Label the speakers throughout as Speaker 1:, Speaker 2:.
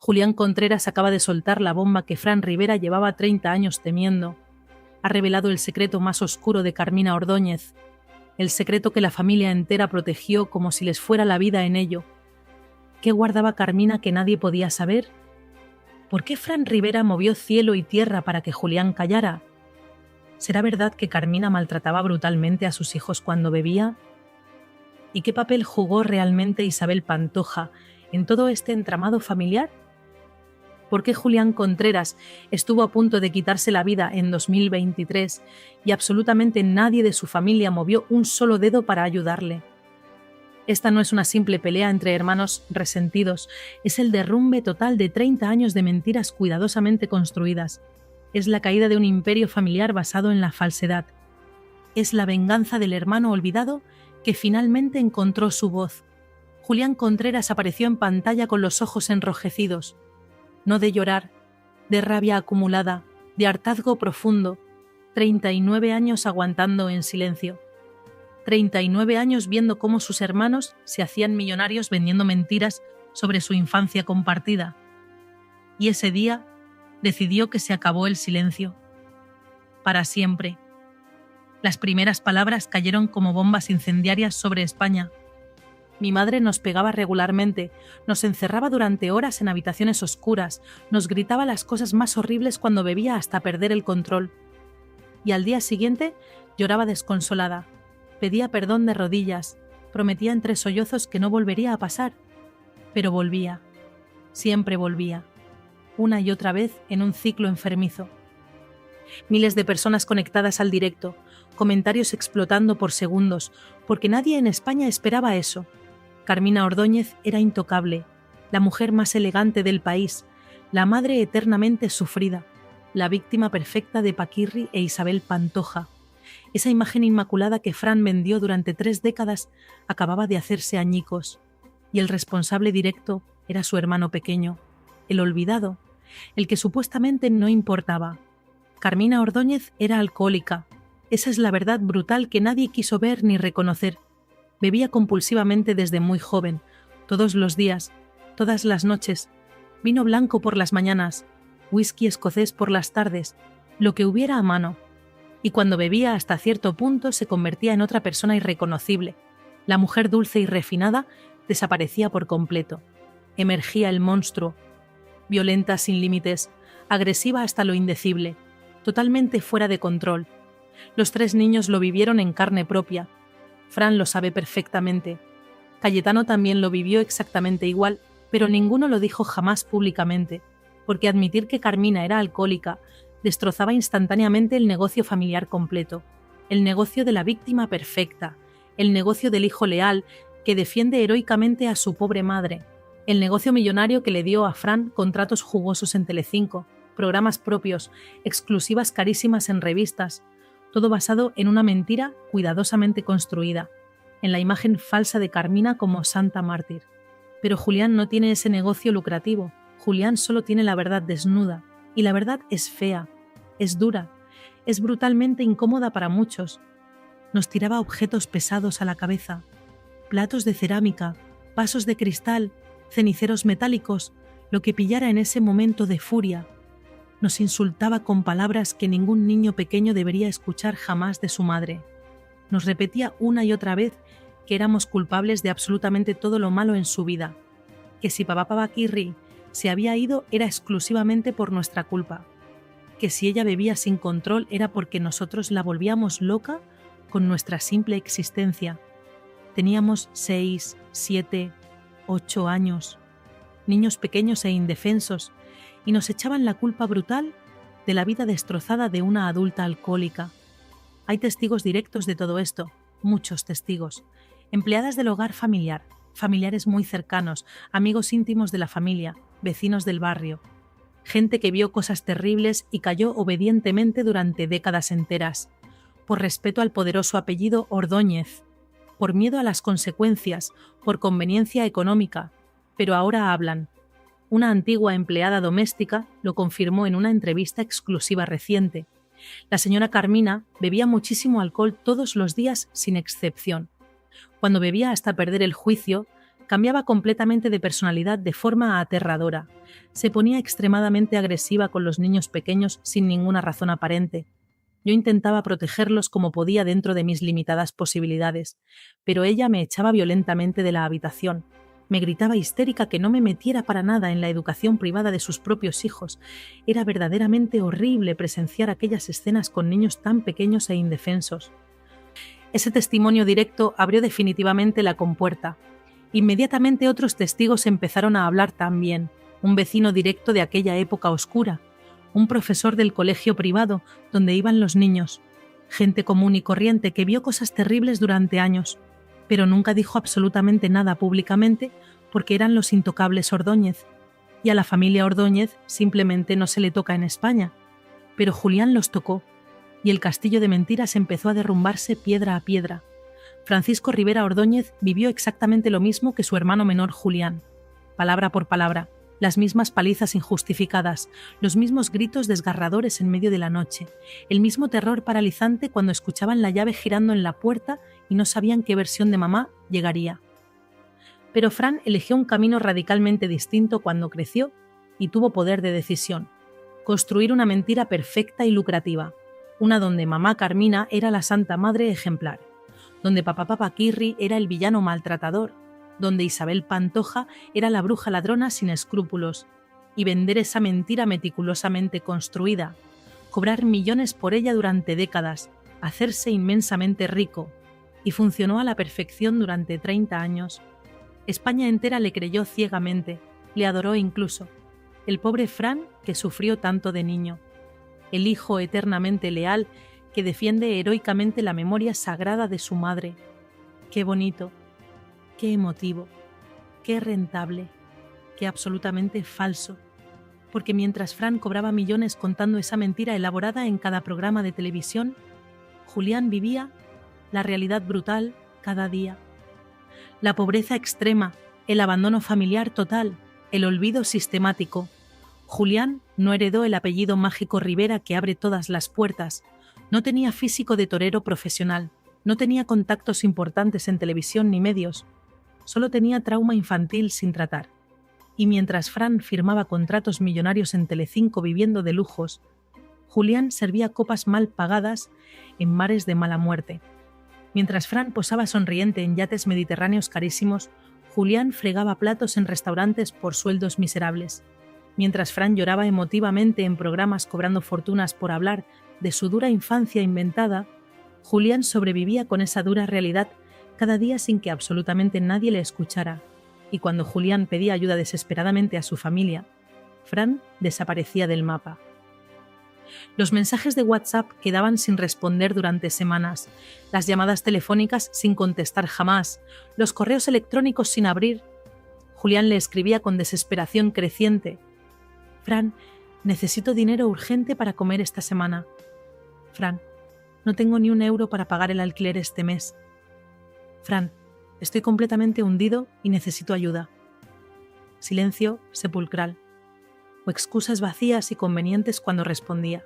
Speaker 1: Julián Contreras acaba de soltar la bomba que Fran Rivera llevaba 30 años temiendo. Ha revelado el secreto más oscuro de Carmina Ordóñez, el secreto que la familia entera protegió como si les fuera la vida en ello. ¿Qué guardaba Carmina que nadie podía saber? ¿Por qué Fran Rivera movió cielo y tierra para que Julián callara? ¿Será verdad que Carmina maltrataba brutalmente a sus hijos cuando bebía? ¿Y qué papel jugó realmente Isabel Pantoja en todo este entramado familiar? ¿Por qué Julián Contreras estuvo a punto de quitarse la vida en 2023 y absolutamente nadie de su familia movió un solo dedo para ayudarle? Esta no es una simple pelea entre hermanos resentidos, es el derrumbe total de 30 años de mentiras cuidadosamente construidas. Es la caída de un imperio familiar basado en la falsedad. Es la venganza del hermano olvidado que finalmente encontró su voz. Julián Contreras apareció en pantalla con los ojos enrojecidos. No de llorar, de rabia acumulada, de hartazgo profundo. 39 años aguantando en silencio. 39 años viendo cómo sus hermanos se hacían millonarios vendiendo mentiras sobre su infancia compartida. Y ese día decidió que se acabó el silencio. Para siempre. Las primeras palabras cayeron como bombas incendiarias sobre España. Mi madre nos pegaba regularmente, nos encerraba durante horas en habitaciones oscuras, nos gritaba las cosas más horribles cuando bebía hasta perder el control. Y al día siguiente lloraba desconsolada, pedía perdón de rodillas, prometía entre sollozos que no volvería a pasar. Pero volvía, siempre volvía, una y otra vez en un ciclo enfermizo. Miles de personas conectadas al directo, comentarios explotando por segundos, porque nadie en España esperaba eso. Carmina Ordóñez era intocable, la mujer más elegante del país, la madre eternamente sufrida, la víctima perfecta de Paquirri e Isabel Pantoja. Esa imagen inmaculada que Fran vendió durante 3 décadas acababa de hacerse añicos, y el responsable directo era su hermano pequeño, el olvidado, el que supuestamente no importaba. Carmina Ordóñez era alcohólica. Esa es la verdad brutal que nadie quiso ver ni reconocer. Bebía compulsivamente desde muy joven, todos los días, todas las noches, vino blanco por las mañanas, whisky escocés por las tardes, lo que hubiera a mano. Y cuando bebía hasta cierto punto se convertía en otra persona irreconocible. La mujer dulce y refinada desaparecía por completo. Emergía el monstruo, violenta sin límites, agresiva hasta lo indecible, totalmente fuera de control. Los 3 niños lo vivieron en carne propia. Fran lo sabe perfectamente. Cayetano también lo vivió exactamente igual, pero ninguno lo dijo jamás públicamente, porque admitir que Carmina era alcohólica destrozaba instantáneamente el negocio familiar completo, el negocio de la víctima perfecta, el negocio del hijo leal que defiende heroicamente a su pobre madre, el negocio millonario que le dio a Fran contratos jugosos en Telecinco, programas propios, exclusivas carísimas en revistas, todo basado en una mentira cuidadosamente construida, en la imagen falsa de Carmina como santa mártir. Pero Julián no tiene ese negocio lucrativo. Julián solo tiene la verdad desnuda, y la verdad es fea, es dura, es brutalmente incómoda para muchos. Nos tiraba objetos pesados a la cabeza, platos de cerámica, vasos de cristal, ceniceros metálicos, lo que pillara en ese momento de furia. Nos insultaba con palabras que ningún niño pequeño debería escuchar jamás de su madre. Nos repetía una y otra vez que éramos culpables de absolutamente todo lo malo en su vida, que si papá Paquirri se había ido era exclusivamente por nuestra culpa, que si ella bebía sin control era porque nosotros la volvíamos loca con nuestra simple existencia. Teníamos 6, 7, 8 años, niños pequeños e indefensos, y nos echaban la culpa brutal de la vida destrozada de una adulta alcohólica. Hay testigos directos de todo esto, muchos testigos. Empleadas del hogar familiar, familiares muy cercanos, amigos íntimos de la familia, vecinos del barrio. Gente que vio cosas terribles y cayó obedientemente durante décadas enteras, por respeto al poderoso apellido Ordóñez, por miedo a las consecuencias, por conveniencia económica, pero ahora hablan. Una antigua empleada doméstica lo confirmó en una entrevista exclusiva reciente. La señora Carmina bebía muchísimo alcohol todos los días sin excepción. Cuando bebía hasta perder el juicio, Cambiaba completamente de personalidad de forma aterradora. Se ponía extremadamente agresiva con los niños pequeños sin ninguna razón aparente. Yo intentaba protegerlos como podía dentro de mis limitadas posibilidades, pero ella me echaba violentamente de la habitación. Me gritaba histérica que no me metiera para nada en la educación privada de sus propios hijos. Era verdaderamente horrible presenciar aquellas escenas con niños tan pequeños e indefensos. Ese testimonio directo abrió definitivamente la compuerta. Inmediatamente otros testigos empezaron a hablar también, un vecino directo de aquella época oscura, un profesor del colegio privado donde iban los niños, gente común y corriente que vio cosas terribles durante años, pero nunca dijo absolutamente nada públicamente porque eran los intocables Ordóñez, y a la familia Ordóñez simplemente no se le toca en España. Pero Julián los tocó, y el castillo de mentiras empezó a derrumbarse piedra a piedra. Francisco Rivera Ordóñez vivió exactamente lo mismo que su hermano menor Julián. Palabra por palabra, las mismas palizas injustificadas, los mismos gritos desgarradores en medio de la noche, el mismo terror paralizante cuando escuchaban la llave girando en la puerta y no sabían qué versión de mamá llegaría. Pero Fran eligió un camino radicalmente distinto cuando creció y tuvo poder de decisión: construir una mentira perfecta y lucrativa, una donde mamá Carmina era la santa madre ejemplar, donde papá Papaquirri era el villano maltratador, donde Isabel Pantoja era la bruja ladrona sin escrúpulos, y vender esa mentira meticulosamente construida, cobrar millones por ella durante décadas, hacerse inmensamente rico, y funcionó a la perfección durante 30 años. España entera le creyó ciegamente, le adoró incluso. El pobre Fran, que sufrió tanto de niño. El hijo eternamente leal, que defiende heroicamente la memoria sagrada de su madre. Qué bonito, qué emotivo, qué rentable, qué absolutamente falso. Porque mientras Fran cobraba millones contando esa mentira elaborada en cada programa de televisión, Julián vivía la realidad brutal cada día. La pobreza extrema, el abandono familiar total, el olvido sistemático. Julián no heredó el apellido mágico Rivera que abre todas las puertas. No tenía físico de torero profesional, no tenía contactos importantes en televisión ni medios. Solo tenía trauma infantil sin tratar. Y mientras Fran firmaba contratos millonarios en Telecinco viviendo de lujos, Julián servía copas mal pagadas en mares de mala muerte. Mientras Fran posaba sonriente en yates mediterráneos carísimos, Julián fregaba platos en restaurantes por sueldos miserables. Mientras Fran lloraba emotivamente en programas cobrando fortunas por hablar de su dura infancia inventada, Julián sobrevivía con esa dura realidad cada día sin que absolutamente nadie le escuchara. Y cuando Julián pedía ayuda desesperadamente a su familia, Fran desaparecía del mapa. Los mensajes de WhatsApp quedaban sin responder durante semanas, las llamadas telefónicas sin contestar jamás, los correos electrónicos sin abrir. Julián le escribía con desesperación creciente: Fran, necesito dinero urgente para comer esta semana. Fran, no tengo ni €1 para pagar el alquiler este mes. Fran, estoy completamente hundido y necesito ayuda. Silencio sepulcral, o excusas vacías y convenientes cuando respondía: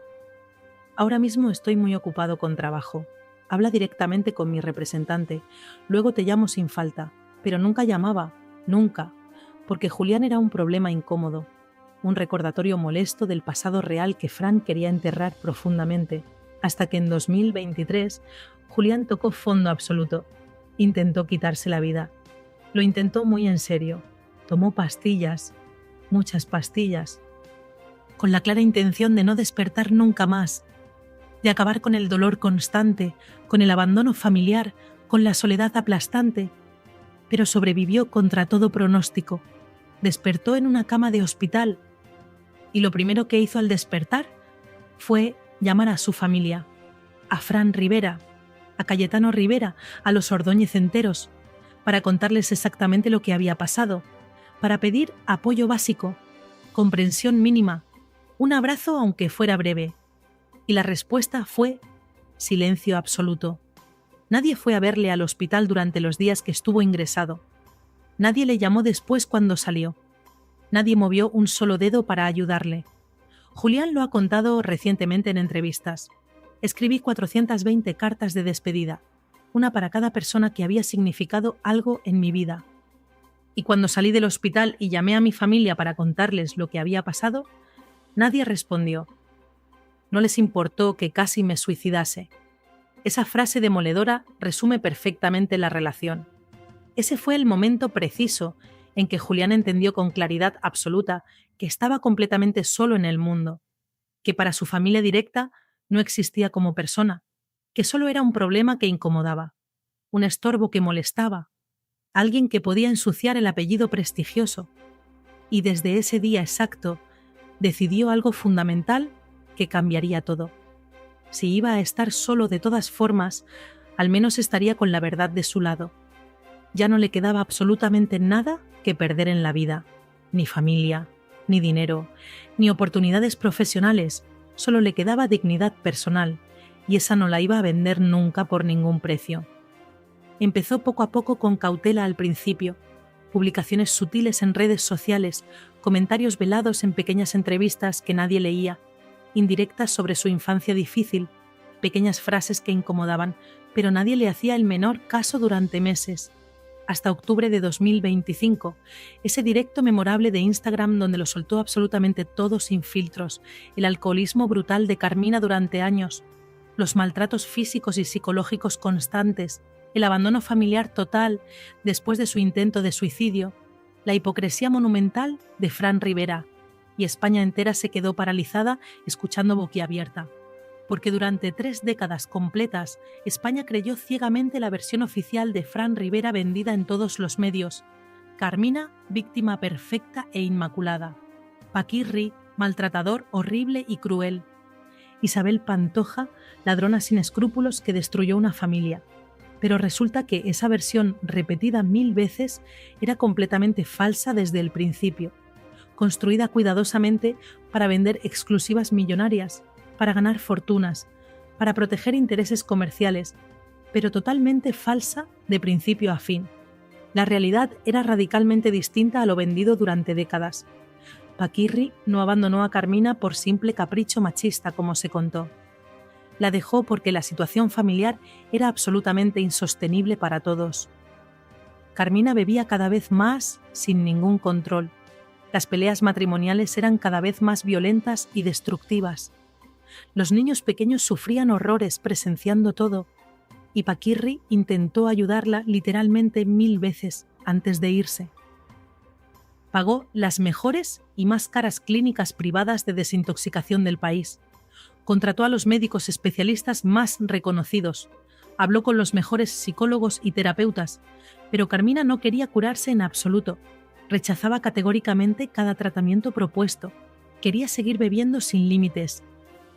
Speaker 1: ahora mismo estoy muy ocupado con trabajo. Habla directamente con mi representante, luego te llamo sin falta. Pero nunca llamaba, nunca, porque Julián era un problema incómodo, un recordatorio molesto del pasado real que Fran quería enterrar profundamente, hasta que en 2023 Julián tocó fondo absoluto. Intentó quitarse la vida. Lo intentó muy en serio. Tomó pastillas, muchas pastillas, con la clara intención de no despertar nunca más, de acabar con el dolor constante, con el abandono familiar, con la soledad aplastante. Pero sobrevivió contra todo pronóstico. Despertó en una cama de hospital, y lo primero que hizo al despertar fue llamar a su familia, a Fran Rivera, a Cayetano Rivera, a los Ordóñez enteros, para contarles exactamente lo que había pasado, para pedir apoyo básico, comprensión mínima, un abrazo aunque fuera breve. Y la respuesta fue silencio absoluto. Nadie fue a verle al hospital durante los días que estuvo ingresado. Nadie le llamó después cuando salió. Nadie movió un solo dedo para ayudarle. Julián lo ha contado recientemente en entrevistas. Escribí 420 cartas de despedida, una para cada persona que había significado algo en mi vida. Y cuando salí del hospital y llamé a mi familia para contarles lo que había pasado, nadie respondió. No les importó que casi me suicidase. Esa frase demoledora resume perfectamente la relación. Ese fue el momento preciso en que Julián entendió con claridad absoluta que estaba completamente solo en el mundo, que para su familia directa no existía como persona, que solo era un problema que incomodaba, un estorbo que molestaba, alguien que podía ensuciar el apellido prestigioso. Y desde ese día exacto decidió algo fundamental que cambiaría todo. Si iba a estar solo de todas formas, al menos estaría con la verdad de su lado. Ya no le quedaba absolutamente nada que perder en la vida, ni familia, ni dinero, ni oportunidades profesionales, solo le quedaba dignidad personal, y esa no la iba a vender nunca por ningún precio. Empezó poco a poco con cautela al principio, publicaciones sutiles en redes sociales, comentarios velados en pequeñas entrevistas que nadie leía, indirectas sobre su infancia difícil, pequeñas frases que incomodaban, pero nadie le hacía el menor caso durante meses. Hasta octubre de 2025, ese directo memorable de Instagram donde lo soltó absolutamente todo sin filtros, el alcoholismo brutal de Carmina durante años, los maltratos físicos y psicológicos constantes, el abandono familiar total después de su intento de suicidio, la hipocresía monumental de Fran Rivera, y España entera se quedó paralizada escuchando boquiabierta. Porque durante 3 décadas completas, España creyó ciegamente la versión oficial de Fran Rivera vendida en todos los medios. Carmina, víctima perfecta e inmaculada. Paquirri, maltratador horrible y cruel. Isabel Pantoja, ladrona sin escrúpulos que destruyó una familia. Pero resulta que esa versión, repetida 1000 veces, era completamente falsa desde el principio, construida cuidadosamente para vender exclusivas millonarias, para ganar fortunas, para proteger intereses comerciales, pero totalmente falsa de principio a fin. La realidad era radicalmente distinta a lo vendido durante décadas. Paquirri no abandonó a Carmina por simple capricho machista, como se contó. La dejó porque la situación familiar era absolutamente insostenible para todos. Carmina bebía cada vez más sin ningún control. Las peleas matrimoniales eran cada vez más violentas y destructivas. Los niños pequeños sufrían horrores presenciando todo, y Paquirri intentó ayudarla literalmente 1000 veces antes de irse. Pagó las mejores y más caras clínicas privadas de desintoxicación del país. Contrató a los médicos especialistas más reconocidos. Habló con los mejores psicólogos y terapeutas, pero Carmina no quería curarse en absoluto. Rechazaba categóricamente cada tratamiento propuesto. Quería seguir bebiendo sin límites.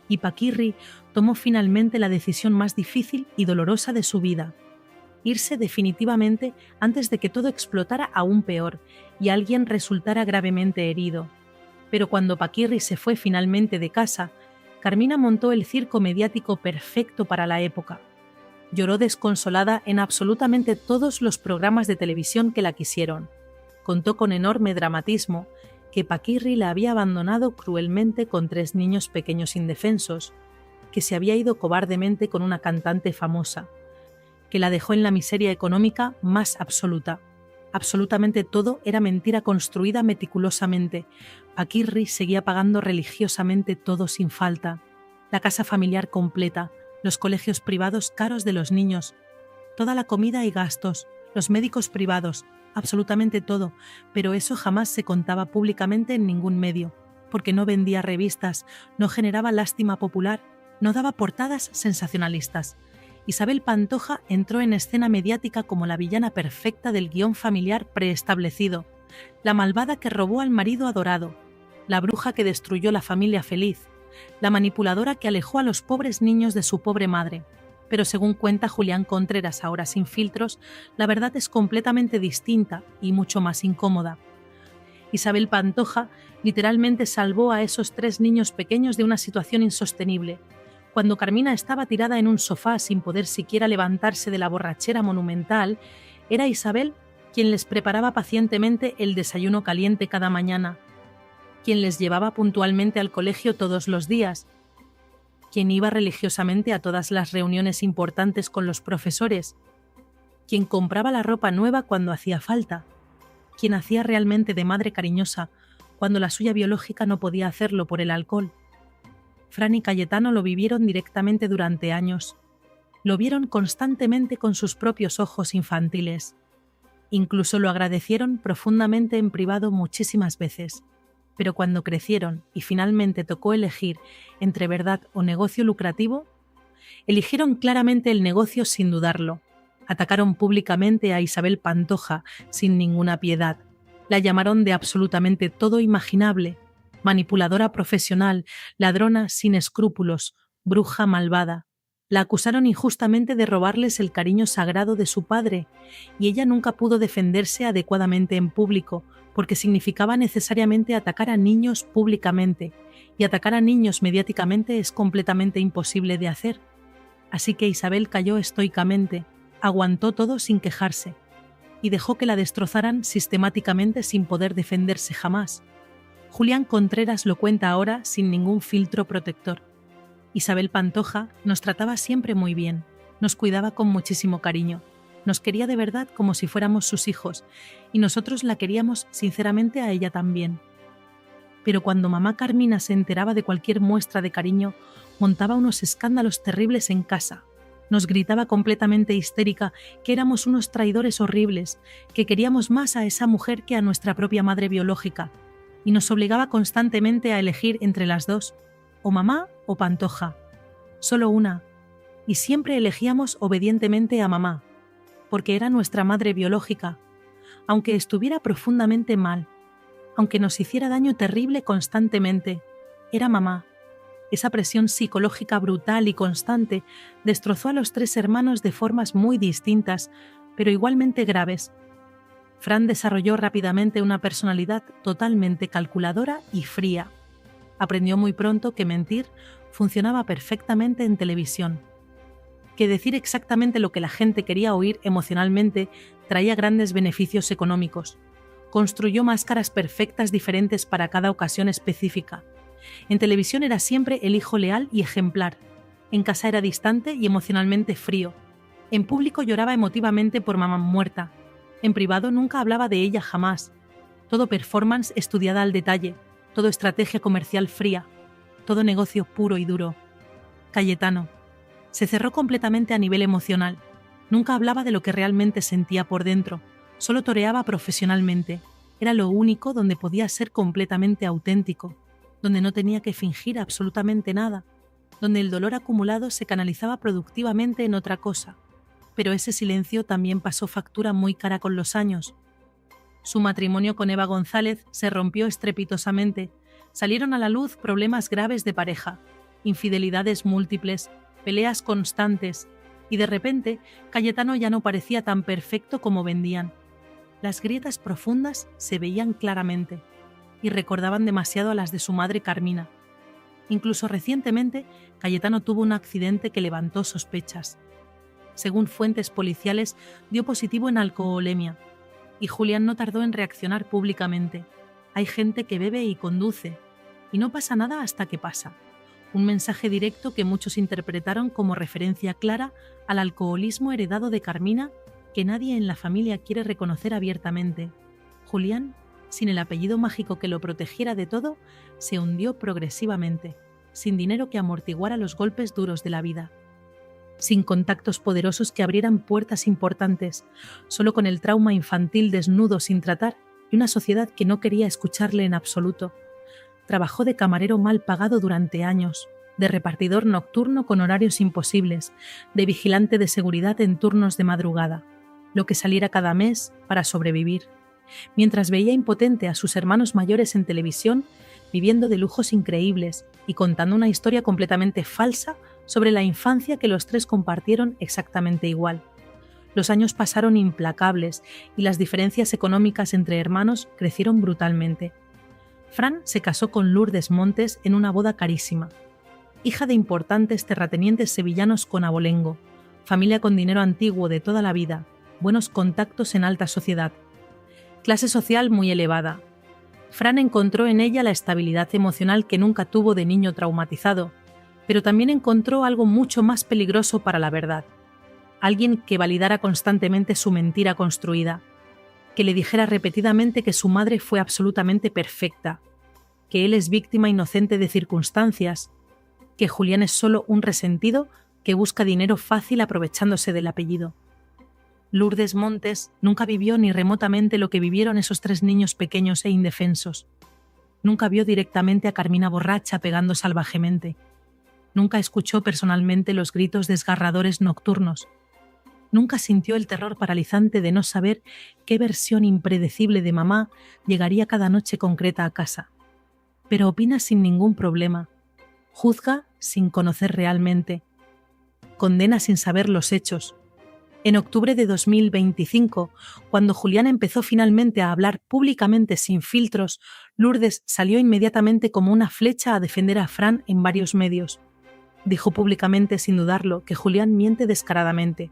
Speaker 1: Y Paquirri tomó finalmente la decisión más difícil y dolorosa de su vida: irse definitivamente antes de que todo explotara aún peor y alguien resultara gravemente herido. Pero cuando Paquirri se fue finalmente de casa, Carmina montó el circo mediático perfecto para la época. Lloró desconsolada en absolutamente todos los programas de televisión que la quisieron. Contó con enorme dramatismo que Paquirri la había abandonado cruelmente con 3 niños pequeños indefensos, que se había ido cobardemente con una cantante famosa, que la dejó en la miseria económica más absoluta. Absolutamente todo era mentira construida meticulosamente. Paquirri seguía pagando religiosamente todo sin falta. La casa familiar completa, los colegios privados caros de los niños, toda la comida y gastos, los médicos privados, absolutamente todo, pero eso jamás se contaba públicamente en ningún medio, porque no vendía revistas, no generaba lástima popular, no daba portadas sensacionalistas. Isabel Pantoja entró en escena mediática como la villana perfecta del guión familiar preestablecido, la malvada que robó al marido adorado, la bruja que destruyó la familia feliz, la manipuladora que alejó a los pobres niños de su pobre madre. Pero según cuenta Julián Contreras, ahora sin filtros, la verdad es completamente distinta y mucho más incómoda. Isabel Pantoja literalmente salvó a esos 3 niños pequeños de una situación insostenible. Cuando Carmina estaba tirada en un sofá sin poder siquiera levantarse de la borrachera monumental, era Isabel quien les preparaba pacientemente el desayuno caliente cada mañana, quien les llevaba puntualmente al colegio todos los días, quien iba religiosamente a todas las reuniones importantes con los profesores, quien compraba la ropa nueva cuando hacía falta, quien hacía realmente de madre cariñosa cuando la suya biológica no podía hacerlo por el alcohol. Fran y Cayetano lo vivieron directamente durante años. Lo vieron constantemente con sus propios ojos infantiles. Incluso lo agradecieron profundamente en privado muchísimas veces. Pero cuando crecieron y finalmente tocó elegir entre verdad o negocio lucrativo, eligieron claramente el negocio sin dudarlo. Atacaron públicamente a Isabel Pantoja sin ninguna piedad. La llamaron de absolutamente todo imaginable: manipuladora profesional, ladrona sin escrúpulos, bruja malvada. La acusaron injustamente de robarles el cariño sagrado de su padre, y ella nunca pudo defenderse adecuadamente en público, porque significaba necesariamente atacar a niños públicamente, y atacar a niños mediáticamente es completamente imposible de hacer. Así que Isabel cayó estoicamente, aguantó todo sin quejarse, y dejó que la destrozaran sistemáticamente sin poder defenderse jamás. Julián Contreras lo cuenta ahora sin ningún filtro protector. Isabel Pantoja nos trataba siempre muy bien, nos cuidaba con muchísimo cariño, nos quería de verdad como si fuéramos sus hijos, y nosotros la queríamos sinceramente a ella también. Pero cuando mamá Carmina se enteraba de cualquier muestra de cariño, montaba unos escándalos terribles en casa. Nos gritaba completamente histérica que éramos unos traidores horribles, que queríamos más a esa mujer que a nuestra propia madre biológica, y nos obligaba constantemente a elegir entre las dos, o mamá o Pantoja, solo una, y siempre elegíamos obedientemente a mamá, porque era nuestra madre biológica, aunque estuviera profundamente mal, aunque nos hiciera daño terrible constantemente, era mamá. Esa presión psicológica brutal y constante destrozó a los tres hermanos de formas muy distintas, pero igualmente graves. Fran desarrolló rápidamente una personalidad totalmente calculadora y fría. Aprendió muy pronto que mentir funcionaba perfectamente en televisión, que decir exactamente lo que la gente quería oír emocionalmente traía grandes beneficios económicos. Construyó máscaras perfectas diferentes para cada ocasión específica. En televisión era siempre el hijo leal y ejemplar. En casa era distante y emocionalmente frío. En público lloraba emotivamente por mamá muerta. En privado nunca hablaba de ella jamás. Todo performance estudiada al detalle, todo estrategia comercial fría, todo negocio puro y duro. Cayetano se cerró completamente a nivel emocional. Nunca hablaba de lo que realmente sentía por dentro, solo toreaba profesionalmente. Era lo único donde podía ser completamente auténtico, donde no tenía que fingir absolutamente nada, donde el dolor acumulado se canalizaba productivamente en otra cosa. Pero ese silencio también pasó factura muy cara con los años. Su matrimonio con Eva González se rompió estrepitosamente. Salieron a la luz problemas graves de pareja, infidelidades múltiples, peleas constantes, y de repente Cayetano ya no parecía tan perfecto como vendían. Las grietas profundas se veían claramente y recordaban demasiado a las de su madre Carmina. Incluso recientemente, Cayetano tuvo un accidente que levantó sospechas. Según fuentes policiales, dio positivo en alcoholemia, y Julián no tardó en reaccionar públicamente. Hay gente que bebe y conduce, y no pasa nada hasta que pasa. Un mensaje directo que muchos interpretaron como referencia clara al alcoholismo heredado de Carmina, que nadie en la familia quiere reconocer abiertamente. Julián, sin el apellido mágico que lo protegiera de todo, se hundió progresivamente, sin dinero que amortiguara los golpes duros de la vida. Sin contactos poderosos que abrieran puertas importantes, solo con el trauma infantil desnudo sin tratar y una sociedad que no quería escucharle en absoluto. Trabajó de camarero mal pagado durante años, de repartidor nocturno con horarios imposibles, de vigilante de seguridad en turnos de madrugada, lo que saliera cada mes para sobrevivir, mientras veía impotente a sus hermanos mayores en televisión, viviendo de lujos increíbles y contando una historia completamente falsa sobre la infancia que los tres compartieron exactamente igual. Los años pasaron implacables y las diferencias económicas entre hermanos crecieron brutalmente. Fran se casó con Lourdes Montes en una boda carísima, hija de importantes terratenientes sevillanos con abolengo, familia con dinero antiguo de toda la vida, buenos contactos en alta sociedad, clase social muy elevada. Fran encontró en ella la estabilidad emocional que nunca tuvo de niño traumatizado, pero también encontró algo mucho más peligroso para la verdad, alguien que validara constantemente su mentira construida. que le dijera repetidamente que su madre fue absolutamente perfecta, que él es víctima inocente de circunstancias, que Julián es solo un resentido que busca dinero fácil aprovechándose del apellido. Lourdes Montes nunca vivió ni remotamente lo que vivieron esos 3 niños pequeños e indefensos. Nunca vio directamente a Carmina borracha pegando salvajemente. Nunca escuchó personalmente los gritos desgarradores nocturnos. Nunca sintió el terror paralizante de no saber qué versión impredecible de mamá llegaría cada noche concreta a casa. Pero opina sin ningún problema. Juzga sin conocer realmente. Condena sin saber los hechos. En octubre de 2025, cuando Julián empezó finalmente a hablar públicamente sin filtros, Lourdes salió inmediatamente como una flecha a defender a Fran en varios medios. Dijo públicamente, sin dudarlo, que Julián miente descaradamente,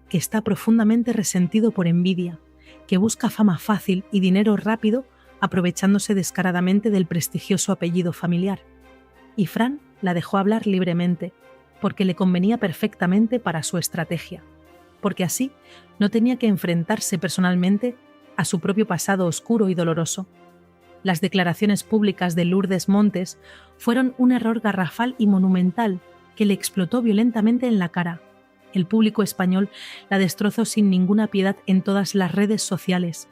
Speaker 1: que está profundamente resentido por envidia, que busca fama fácil y dinero rápido aprovechándose descaradamente del prestigioso apellido familiar. Y Fran la dejó hablar libremente, porque le convenía perfectamente para su estrategia, porque así no tenía que enfrentarse personalmente a su propio pasado oscuro y doloroso. Las declaraciones públicas de Lourdes Montes fueron un error garrafal y monumental que le explotó violentamente en la cara. El público español la destrozó sin ninguna piedad en todas las redes sociales.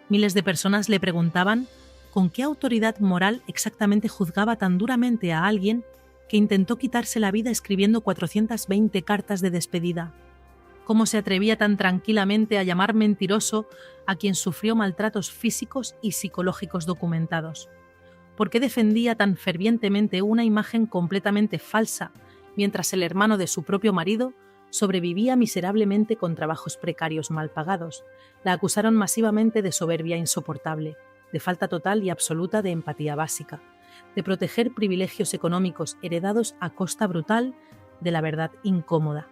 Speaker 1: Miles de personas le preguntaban con qué autoridad moral exactamente juzgaba tan duramente a alguien que intentó quitarse la vida escribiendo 420 cartas de despedida. ¿Cómo se atrevía tan tranquilamente a llamar mentiroso a quien sufrió maltratos físicos y psicológicos documentados? ¿Por qué defendía tan fervientemente una imagen completamente falsa, mientras el hermano de su propio marido sobrevivía miserablemente con trabajos precarios mal pagados? La acusaron masivamente de soberbia insoportable, de falta total y absoluta de empatía básica, de proteger privilegios económicos heredados a costa brutal de la verdad incómoda.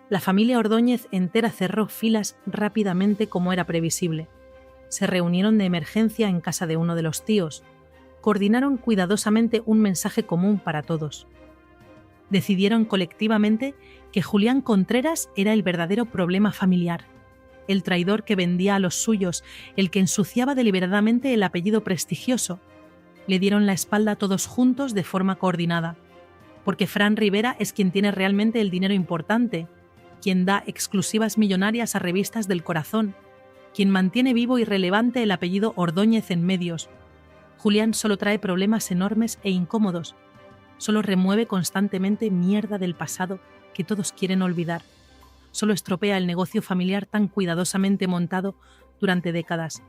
Speaker 1: La familia Ordóñez entera cerró filas rápidamente como era previsible. Se reunieron de emergencia en casa de uno de los tíos. Coordinaron cuidadosamente un mensaje común para todos. Decidieron colectivamente que Julián Contreras era el verdadero problema familiar, el traidor que vendía a los suyos, el que ensuciaba deliberadamente el apellido prestigioso. Le dieron la espalda todos juntos de forma coordinada, porque Fran Rivera es quien tiene realmente el dinero importante, quien da exclusivas millonarias a revistas del corazón, quien mantiene vivo y relevante el apellido Ordóñez en medios. Julián solo trae problemas enormes e incómodos, solo remueve constantemente mierda del pasado que todos quieren olvidar, solo estropea el negocio familiar tan cuidadosamente montado durante décadas.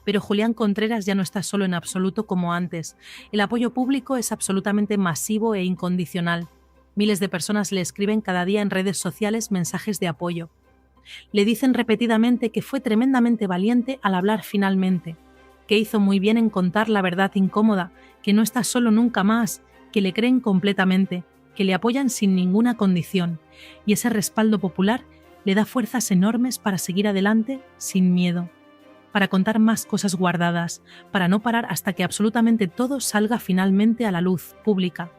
Speaker 1: Pero Julián Contreras ya no está solo en absoluto como antes. El apoyo público es absolutamente masivo e incondicional. Miles de personas le escriben cada día en redes sociales mensajes de apoyo. Le dicen repetidamente que fue tremendamente valiente al hablar finalmente, que hizo muy bien en contar la verdad incómoda, que no está solo nunca más, que le creen completamente, que le apoyan sin ninguna condición, y ese respaldo popular le da fuerzas enormes para seguir adelante sin miedo, para contar más cosas guardadas, para no parar hasta que absolutamente todo salga finalmente a la luz pública.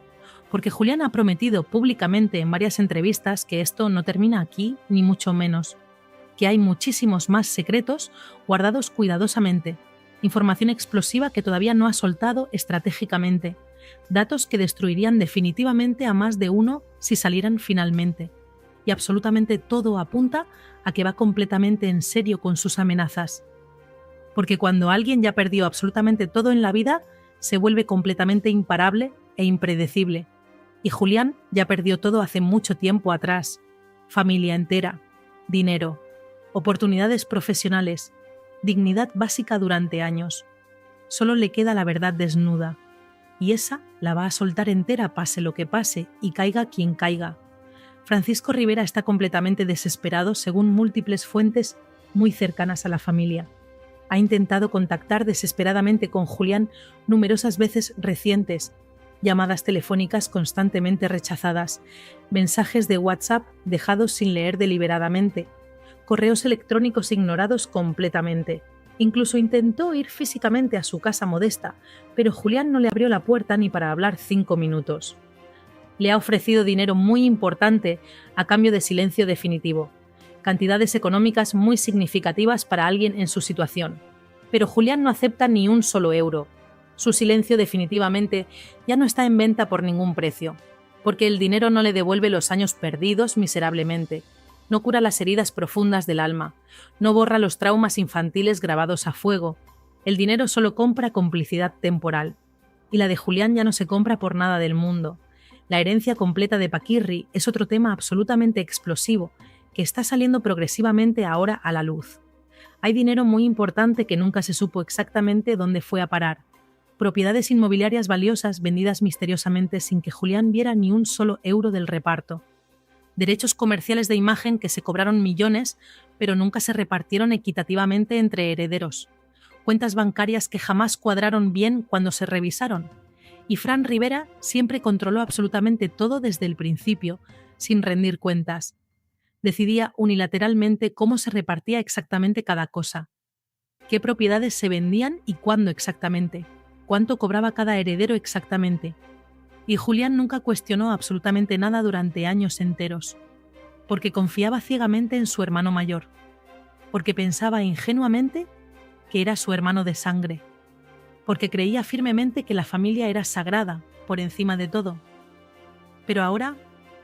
Speaker 1: Porque Julián ha prometido públicamente en varias entrevistas que esto no termina aquí, ni mucho menos, que hay muchísimos más secretos guardados cuidadosamente, información explosiva que todavía no ha soltado estratégicamente, datos que destruirían definitivamente a más de uno si salieran finalmente. Y absolutamente todo apunta a que va completamente en serio con sus amenazas. Porque cuando alguien ya perdió absolutamente todo en la vida, se vuelve completamente imparable e impredecible. Y Julián ya perdió todo hace mucho tiempo atrás. Familia entera, dinero, oportunidades profesionales, dignidad básica durante años. Solo le queda la verdad desnuda. Y esa la va a soltar entera pase lo que pase y caiga quien caiga. Francisco Rivera está completamente desesperado según múltiples fuentes muy cercanas a la familia. Ha intentado contactar desesperadamente con Julián numerosas veces recientes, llamadas telefónicas constantemente rechazadas, mensajes de WhatsApp dejados sin leer deliberadamente, correos electrónicos ignorados completamente. Incluso intentó ir físicamente a su casa modesta, pero Julián no le abrió la puerta ni para hablar 5 minutos. Le ha ofrecido dinero muy importante a cambio de silencio definitivo. cantidades económicas muy significativas para alguien en su situación. Pero Julián no acepta ni un solo euro. Su silencio definitivamente ya no está en venta por ningún precio, porque el dinero no le devuelve los años perdidos miserablemente, no cura las heridas profundas del alma, no borra los traumas infantiles grabados a fuego. El dinero solo compra complicidad temporal. Y la de Julián ya no se compra por nada del mundo. La herencia completa de Paquirri es otro tema absolutamente explosivo que está saliendo progresivamente ahora a la luz. Hay dinero muy importante que nunca se supo exactamente dónde fue a parar. Propiedades inmobiliarias valiosas vendidas misteriosamente sin que Julián viera ni un solo euro del reparto. Derechos comerciales de imagen que se cobraron millones, pero nunca se repartieron equitativamente entre herederos. Cuentas bancarias que jamás cuadraron bien cuando se revisaron. Y Fran Rivera siempre controló absolutamente todo desde el principio, sin rendir cuentas. Decidía unilateralmente cómo se repartía exactamente cada cosa. Qué propiedades se vendían y cuándo exactamente. Cuánto cobraba cada heredero exactamente. Y Julián nunca cuestionó absolutamente nada durante años enteros, porque confiaba ciegamente en su hermano mayor, porque pensaba ingenuamente que era su hermano de sangre, porque creía firmemente que la familia era sagrada, por encima de todo. Pero ahora,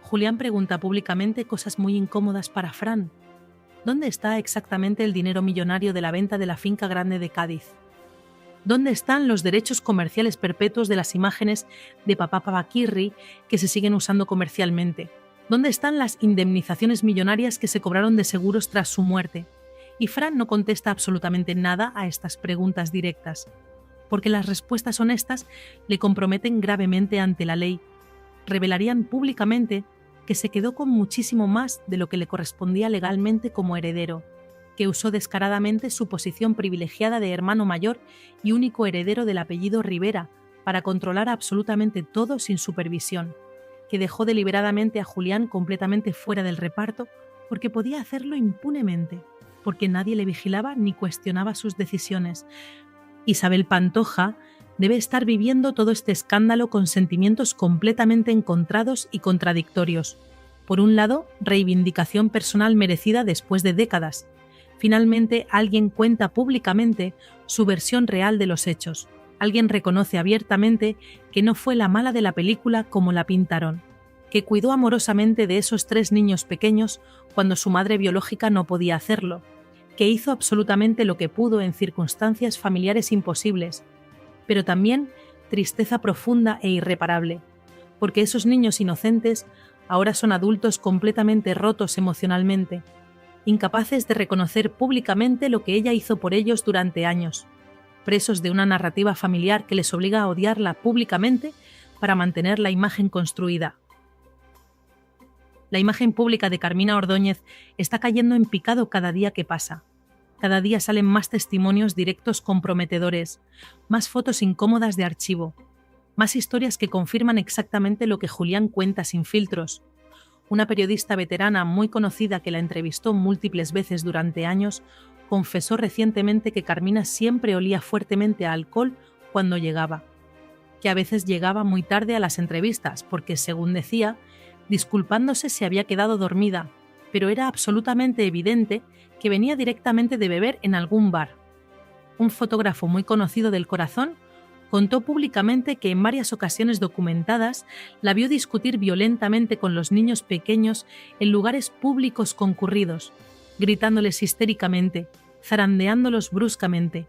Speaker 1: Julián pregunta públicamente cosas muy incómodas para Fran. ¿Dónde está exactamente el dinero millonario de la venta de la finca grande de Cádiz? ¿Dónde están los derechos comerciales perpetuos de las imágenes de papá Paquirri que se siguen usando comercialmente? ¿Dónde están las indemnizaciones millonarias que se cobraron de seguros tras su muerte? Y Fran no contesta absolutamente nada a estas preguntas directas, porque las respuestas honestas le comprometen gravemente ante la ley. Revelarían públicamente que se quedó con muchísimo más de lo que le correspondía legalmente como heredero, que usó descaradamente su posición privilegiada de hermano mayor y único heredero del apellido Rivera para controlar absolutamente todo sin supervisión, que dejó deliberadamente a Julián completamente fuera del reparto porque podía hacerlo impunemente, porque nadie le vigilaba ni cuestionaba sus decisiones. Isabel Pantoja debe estar viviendo todo este escándalo con sentimientos completamente encontrados y contradictorios. Por un lado, reivindicación personal merecida después de décadas. Finalmente, alguien cuenta públicamente su versión real de los hechos. Alguien reconoce abiertamente que no fue la mala de la película como la pintaron, que cuidó amorosamente de esos 3 niños pequeños cuando su madre biológica no podía hacerlo, que hizo absolutamente lo que pudo en circunstancias familiares imposibles, pero también tristeza profunda e irreparable, porque esos niños inocentes ahora son adultos completamente rotos emocionalmente, incapaces de reconocer públicamente lo que ella hizo por ellos durante años, presos de una narrativa familiar que les obliga a odiarla públicamente para mantener la imagen construida. La imagen pública de Carmina Ordóñez está cayendo en picado cada día que pasa. Cada día salen más testimonios directos comprometedores, más fotos incómodas de archivo, más historias que confirman exactamente lo que Julián cuenta sin filtros. Una periodista veterana muy conocida que la entrevistó múltiples veces durante años confesó recientemente que Carmina siempre olía fuertemente a alcohol cuando llegaba, que a veces llegaba muy tarde a las entrevistas porque, según decía, disculpándose se había quedado dormida, pero era absolutamente evidente que venía directamente de beber en algún bar. Un fotógrafo muy conocido del Corazón contó públicamente que en varias ocasiones documentadas la vio discutir violentamente con los niños pequeños en lugares públicos concurridos, gritándoles histéricamente, zarandeándolos bruscamente.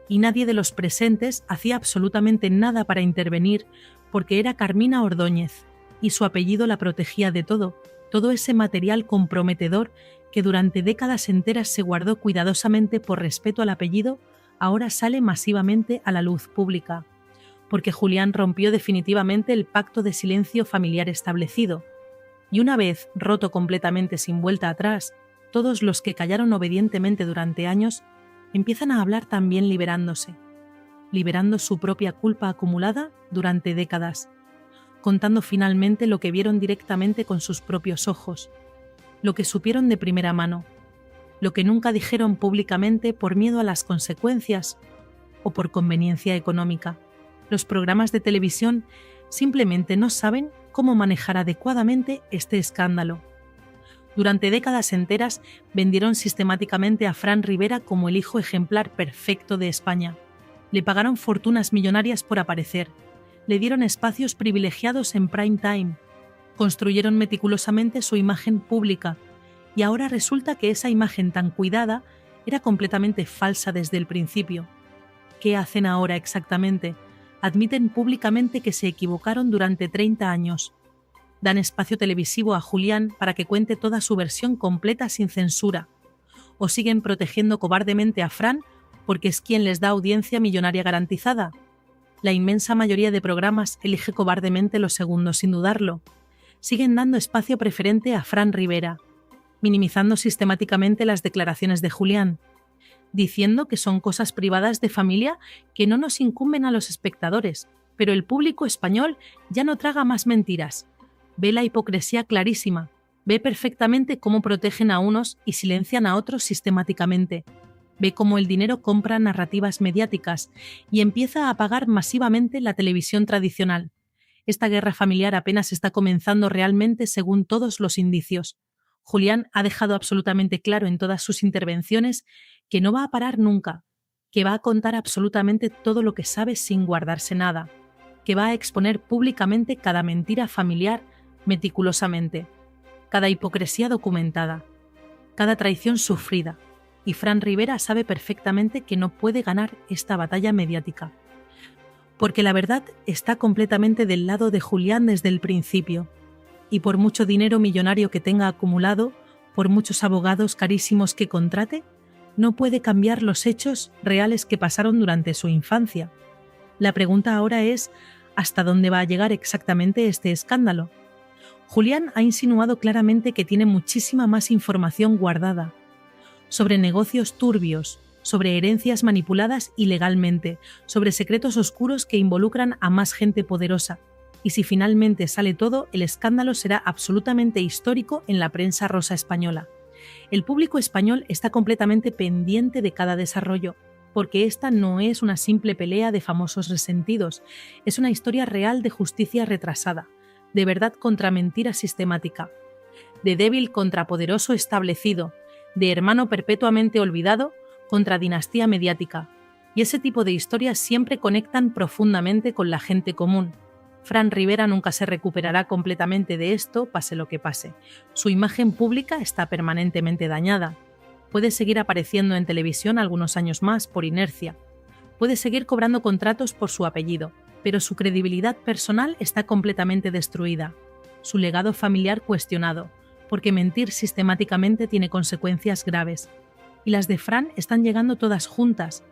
Speaker 1: Y nadie de los presentes hacía absolutamente nada para intervenir porque era Carmina Ordóñez y su apellido la protegía de todo ese material comprometedor que durante décadas enteras se guardó cuidadosamente por respeto al apellido, ahora sale masivamente a la luz pública, porque Julián rompió definitivamente el pacto de silencio familiar establecido, y una vez roto completamente sin vuelta atrás, todos los que callaron obedientemente durante años empiezan a hablar también liberándose, liberando su propia culpa acumulada durante décadas, contando finalmente lo que vieron directamente con sus propios ojos, lo que supieron de primera mano, lo que nunca dijeron públicamente por miedo a las consecuencias o por conveniencia económica. Los programas de televisión simplemente no saben cómo manejar adecuadamente este escándalo. Durante décadas enteras vendieron sistemáticamente a Fran Rivera como el hijo ejemplar perfecto de España. Le pagaron fortunas millonarias por aparecer. Le dieron espacios privilegiados en prime time. Construyeron meticulosamente su imagen pública. Y ahora resulta que esa imagen tan cuidada era completamente falsa desde el principio. ¿Qué hacen ahora exactamente? Admiten públicamente que se equivocaron durante 30 años. Dan espacio televisivo a Julián para que cuente toda su versión completa sin censura. ¿O siguen protegiendo cobardemente a Fran porque es quien les da audiencia millonaria garantizada? La inmensa mayoría de programas elige cobardemente lo segundo sin dudarlo. Siguen dando espacio preferente a Fran Rivera, minimizando sistemáticamente las declaraciones de Julián, diciendo que son cosas privadas de familia que no nos incumben a los espectadores, pero el público español ya no traga más mentiras. Ve la hipocresía clarísima, ve perfectamente cómo protegen a unos y silencian a otros sistemáticamente. Ve cómo el dinero compra narrativas mediáticas y empieza a apagar masivamente la televisión tradicional. Esta guerra familiar apenas está comenzando realmente según todos los indicios. Julián ha dejado absolutamente claro en todas sus intervenciones que no va a parar nunca, que va a contar absolutamente todo lo que sabe sin guardarse nada, que va a exponer públicamente cada mentira familiar meticulosamente, cada hipocresía documentada, cada traición sufrida, y Fran Rivera sabe perfectamente que no puede ganar esta batalla mediática. Porque la verdad está completamente del lado de Julián desde el principio, y por mucho dinero millonario que tenga acumulado, por muchos abogados carísimos que contrate, no puede cambiar los hechos reales que pasaron durante su infancia. La pregunta ahora es, ¿hasta dónde va a llegar exactamente este escándalo? Julián ha insinuado claramente que tiene muchísima más información guardada, sobre negocios turbios, sobre herencias manipuladas ilegalmente, sobre secretos oscuros que involucran a más gente poderosa. Y si finalmente sale todo, el escándalo será absolutamente histórico en la prensa rosa española. El público español está completamente pendiente de cada desarrollo, porque esta no es una simple pelea de famosos resentidos, es una historia real de justicia retrasada, de verdad contra mentira sistemática, de débil contra poderoso establecido, de hermano perpetuamente olvidado contra dinastía mediática. Y ese tipo de historias siempre conectan profundamente con la gente común. Fran Rivera nunca se recuperará completamente de esto, pase lo que pase. Su imagen pública está permanentemente dañada. Puede seguir apareciendo en televisión algunos años más por inercia. Puede seguir cobrando contratos por su apellido, pero su credibilidad personal está completamente destruida. Su legado familiar cuestionado, porque mentir sistemáticamente tiene consecuencias graves. Y las de Fran están llegando todas juntas,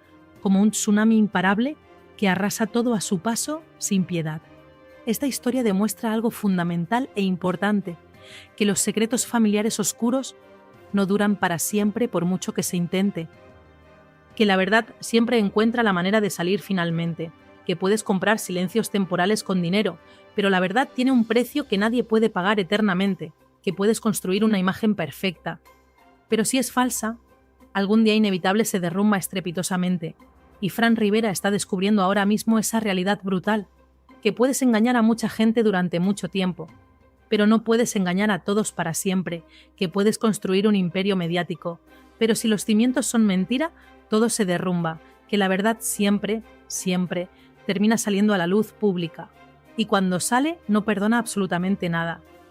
Speaker 1: como un tsunami imparable que arrasa todo a su paso sin piedad. Esta historia demuestra algo fundamental e importante, que los secretos familiares oscuros no duran para siempre por mucho que se intente, que la verdad siempre encuentra la manera de salir finalmente, que puedes comprar silencios temporales con dinero, pero la verdad tiene un precio que nadie puede pagar eternamente, que puedes construir una imagen perfecta. Pero si es falsa, algún día inevitable se derrumba estrepitosamente, y Fran Rivera está descubriendo ahora mismo esa realidad brutal, que puedes engañar a mucha gente durante mucho tiempo, pero no puedes engañar a todos para siempre, que puedes construir un imperio mediático, pero si los cimientos son mentira, todo se derrumba, que la verdad siempre, siempre, termina saliendo a la luz pública, y cuando sale no perdona absolutamente nada,